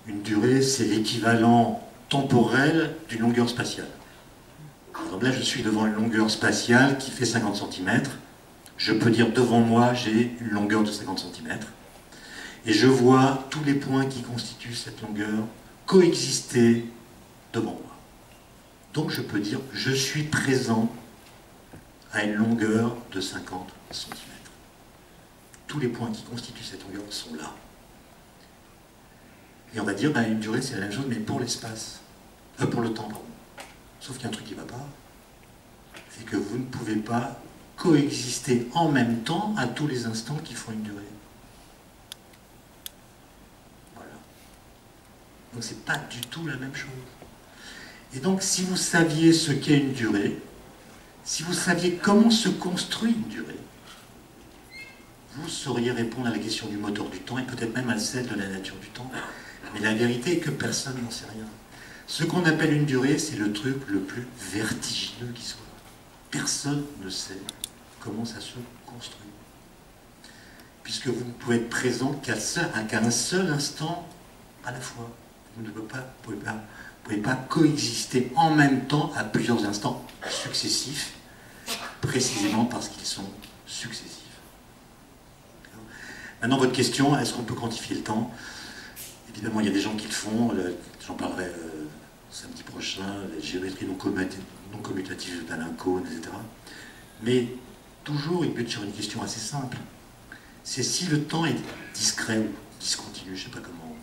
Une durée, c'est l'équivalent temporel d'une longueur spatiale. Par exemple, là, je suis devant une longueur spatiale qui fait 50 cm. Je peux dire devant moi, j'ai une longueur de 50 cm. Et je vois tous les points qui constituent cette longueur coexister devant moi. Donc je peux dire, je suis présent à une longueur de 50 cm. Tous les points qui constituent cette longueur sont là. Et on va dire, une durée, c'est la même chose, mais pour l'espace. Pour le temps, pardon. Sauf qu'il y a un truc qui ne va pas. C'est que vous ne pouvez pas coexister en même temps à tous les instants qui font une durée. Voilà. Donc c'est pas du tout la même chose. Et donc si vous saviez ce qu'est une durée, si vous saviez comment se construit une durée, vous sauriez répondre à la question du moteur du temps et peut-être même à celle de la nature du temps. Mais la vérité est que personne n'en sait rien. Ce qu'on appelle une durée, c'est le truc le plus vertigineux qui soit. Personne ne sait comment ça se construit. Puisque vous ne pouvez être présent qu'à un seul instant à la fois. Vous ne pouvez pas coexister en même temps à plusieurs instants successifs, précisément parce qu'ils sont successifs. Maintenant, votre question, est-ce qu'on peut quantifier le temps? Évidemment, il y a des gens qui le font, j'en parlerai samedi prochain, la géométrie non commutative d'Alain Cohen, etc. Mais toujours, il bute sur une question assez simple. C'est si le temps est discret ou discontinu, je ne sais pas comment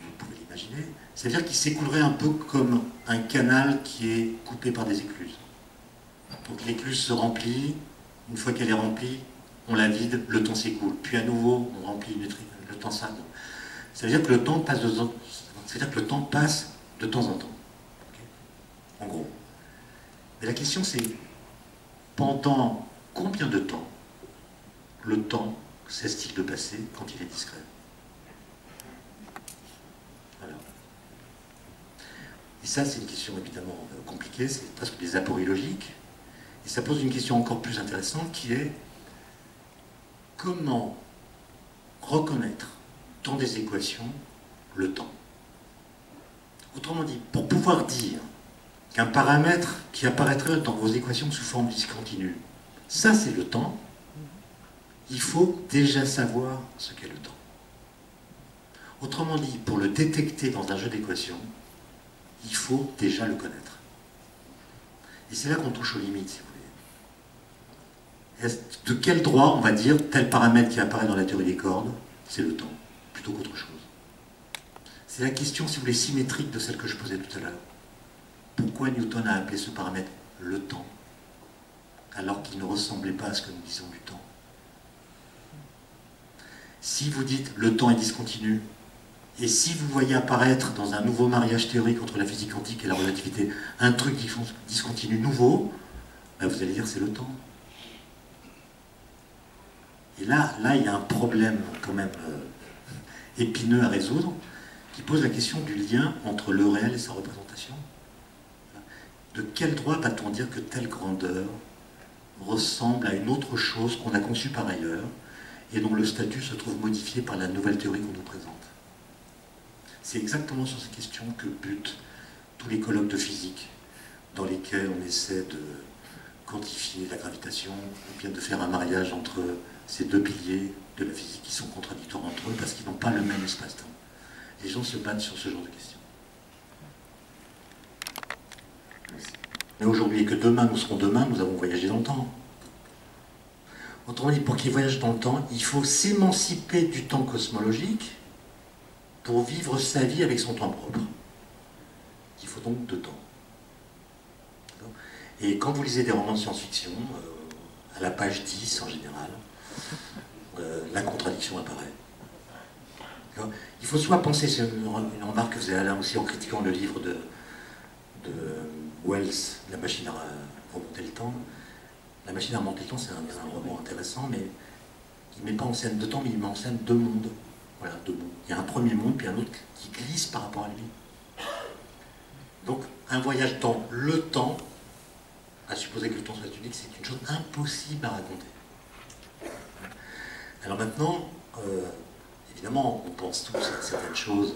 vous pouvez l'imaginer, c'est-à-dire qu'il s'écoulerait un peu comme un canal qui est coupé par des écluses. Donc l'écluse se remplit, une fois qu'elle est remplie, on la vide, le temps s'écoule. Puis à nouveau, on remplit le temps s'arrête. C'est-à-dire que le temps passe de temps en temps. Okay, en gros. Mais la question c'est, pendant combien de temps le temps cesse-t-il de passer quand il est discret? Voilà. Et ça, c'est une question évidemment compliquée, c'est presque des apories logiques. Et ça pose une question encore plus intéressante qui est comment reconnaître dans des équations le temps. Autrement dit, pour pouvoir dire qu'un paramètre qui apparaîtrait dans vos équations sous forme discontinue, ça c'est le temps, il faut déjà savoir ce qu'est le temps. Autrement dit, pour le détecter dans un jeu d'équations, il faut déjà le connaître. Et c'est là qu'on touche aux limites, si vous voulez. De quel droit on va dire tel paramètre qui apparaît dans la théorie des cordes, c'est le temps, plutôt qu'autre chose? C'est la question, si vous voulez, symétrique de celle que je posais tout à l'heure. Pourquoi Newton a appelé ce paramètre le temps, alors qu'il ne ressemblait pas à ce que nous disons du temps? Si vous dites le temps est discontinu, et si vous voyez apparaître dans un nouveau mariage théorique entre la physique quantique et la relativité un truc discontinu nouveau, ben vous allez dire c'est le temps. Et là, il y a un problème quand même épineux à résoudre, qui pose la question du lien entre le réel et sa représentation. De quel droit va-t-on dire que telle grandeur ressemble à une autre chose qu'on a conçue par ailleurs et dont le statut se trouve modifié par la nouvelle théorie qu'on nous présente? C'est exactement sur ces questions que butent tous les colloques de physique dans lesquels on essaie de quantifier la gravitation ou bien de faire un mariage entre ces deux piliers de la physique qui sont contradictoires entre eux parce qu'ils n'ont pas le même espace-temps. Les gens se battent sur ce genre de questions. Mais aujourd'hui et que demain nous serons demain, nous avons voyagé dans le temps. Autrement dit, pour qu'il voyage dans le temps, il faut s'émanciper du temps cosmologique pour vivre sa vie avec son temps propre. Il faut donc 2 temps. Et quand vous lisez des romans de science-fiction, à la page 10 en général, la contradiction apparaît. Il faut soit penser, c'est une remarque que faisait Alain aussi en critiquant le livre de Wells, La machine à remonter le temps. La machine à remonter le temps, c'est un roman intéressant, mais il ne met pas en scène 2 temps, mais il met en scène 2 mondes. Voilà, 2 mondes. Il y a un premier monde, puis un autre qui glisse par rapport à lui. Donc, un voyage dans le temps, à supposer que le temps soit unique, c'est une chose impossible à raconter. Alors maintenant, Évidemment, on pense tous à certaines choses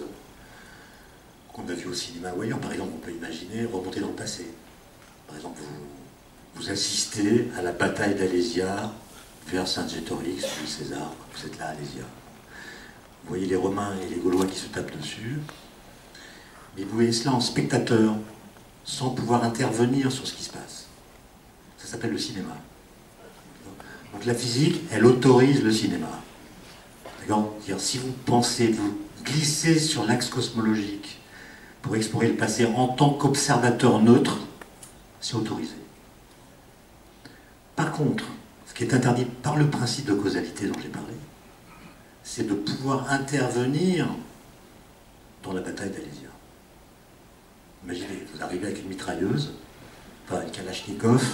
qu'on a vues au cinéma ou ailleurs. Par exemple, on peut imaginer remonter dans le passé. Par exemple, vous assistez à la bataille d'Alésia vers Saint-Gétorix, Jules César. Vous êtes là à Alésia. Vous voyez les Romains et les Gaulois qui se tapent dessus. Mais vous voyez cela en spectateur, sans pouvoir intervenir sur ce qui se passe. Ça s'appelle le cinéma. Donc la physique, elle autorise le cinéma. D'accord ? Si vous pensez, vous glissez sur l'axe cosmologique pour explorer le passé en tant qu'observateur neutre, c'est autorisé. Par contre, ce qui est interdit par le principe de causalité dont j'ai parlé, c'est de pouvoir intervenir dans la bataille d'Alésia. Imaginez, vous arrivez avec une mitrailleuse, enfin une Kalachnikov,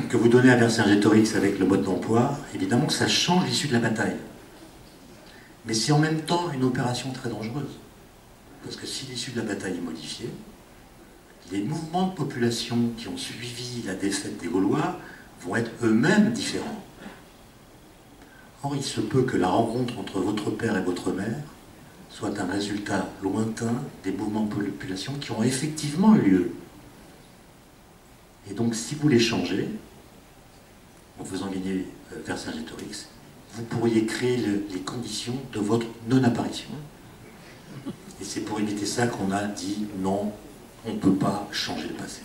que vous donnez à Vercingétorix avec le mode d'emploi, évidemment que ça change l'issue de la bataille. Mais c'est en même temps une opération très dangereuse. Parce que si l'issue de la bataille est modifiée, les mouvements de population qui ont suivi la défaite des Gaulois vont être eux-mêmes différents. Or, il se peut que la rencontre entre votre père et votre mère soit un résultat lointain des mouvements de population qui ont effectivement eu lieu. Et donc, si vous les changez, en faisant gagner Vercingétorix, vous pourriez créer les conditions de votre non-apparition. Et c'est pour éviter ça qu'on a dit non, on ne peut pas changer le passé.